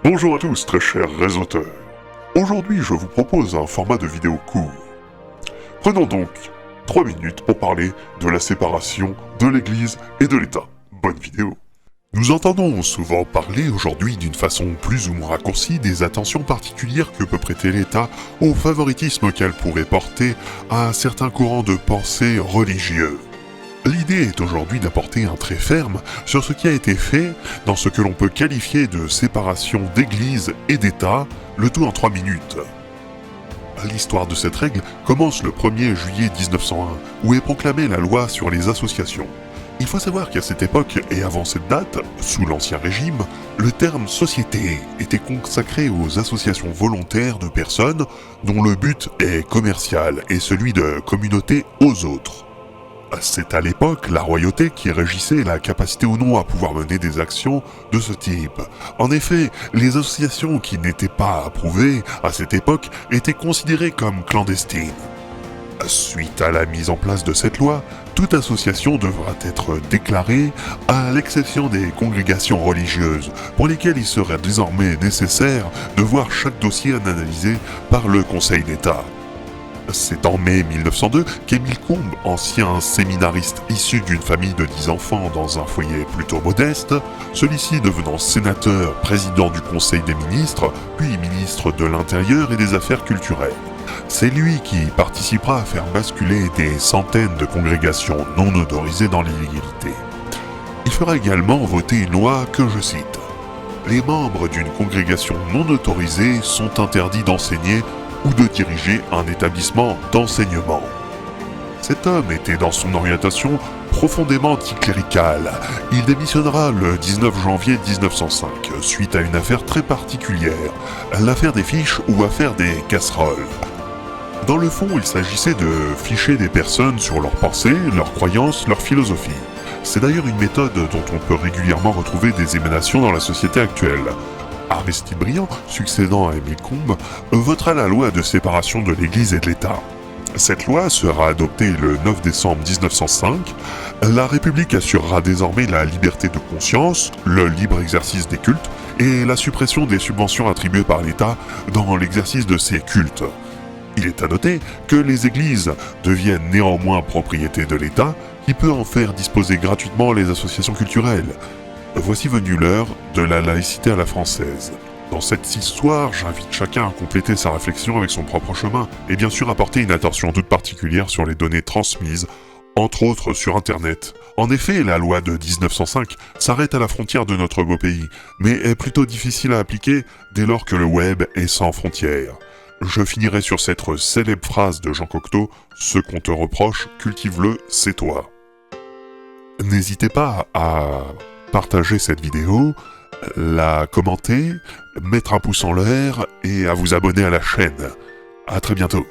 Bonjour à tous, très chers réseauteurs. Aujourd'hui, je vous propose un format de vidéo court. Prenons donc 3 minutes pour parler de la séparation de l'Église et de l'État. Bonne vidéo. Nous entendons souvent parler aujourd'hui d'une façon plus ou moins raccourcie des attentions particulières que peut prêter l'État au favoritisme qu'elle pourrait porter à certains courants de pensée religieux. L'idée est aujourd'hui d'apporter un trait ferme sur ce qui a été fait dans ce que l'on peut qualifier de séparation d'Église et d'État, le tout en 3 minutes. L'histoire de cette règle commence le 1er juillet 1901, où est proclamée la loi sur les associations. Il faut savoir qu'à cette époque et avant cette date, sous l'Ancien Régime, le terme « société » était consacré aux associations volontaires de personnes dont le but est commercial et celui de communauté aux autres. C'est à l'époque la royauté qui régissait la capacité ou non à pouvoir mener des actions de ce type. En effet, les associations qui n'étaient pas approuvées à cette époque étaient considérées comme clandestines. Suite à la mise en place de cette loi, toute association devra être déclarée, à l'exception des congrégations religieuses, pour lesquelles il serait désormais nécessaire de voir chaque dossier analysé par le Conseil d'État. C'est en mai 1902 qu'Émile Combes, ancien séminariste issu d'une famille de 10 enfants dans un foyer plutôt modeste, celui-ci devenant sénateur, président du Conseil des ministres, puis ministre de l'Intérieur et des Affaires culturelles. C'est lui qui participera à faire basculer des centaines de congrégations non autorisées dans l'illégalité. Il fera également voter une loi que je cite. Les membres d'une congrégation non autorisée sont interdits d'enseigner ou de diriger un établissement d'enseignement. Cet homme était dans son orientation profondément anticléricale. Il démissionnera le 19 janvier 1905, suite à une affaire très particulière, l'affaire des fiches ou affaire des casseroles. Dans le fond, il s'agissait de ficher des personnes sur leurs pensées, leurs croyances, leur philosophie. C'est d'ailleurs une méthode dont on peut régulièrement retrouver des émanations dans la société actuelle. Aristide Briand, succédant à Émile Combes, votera la loi de séparation de l'Église et de l'État. Cette loi sera adoptée le 9 décembre 1905. La République assurera désormais la liberté de conscience, le libre exercice des cultes et la suppression des subventions attribuées par l'État dans l'exercice de ces cultes. Il est à noter que les églises deviennent néanmoins propriété de l'État, qui peut en faire disposer gratuitement les associations culturelles. Voici venue l'heure de la laïcité à la française. Dans cette histoire, j'invite chacun à compléter sa réflexion avec son propre chemin, et bien sûr à porter une attention toute particulière sur les données transmises, entre autres sur Internet. En effet, la loi de 1905 s'arrête à la frontière de notre beau pays, mais est plutôt difficile à appliquer dès lors que le web est sans frontières. Je finirai sur cette célèbre phrase de Jean Cocteau, « Ce qu'on te reproche, cultive-le, c'est toi ». N'hésitez pas à partager cette vidéo, la commenter, mettre un pouce en l'air et à vous abonner à la chaîne. À très bientôt.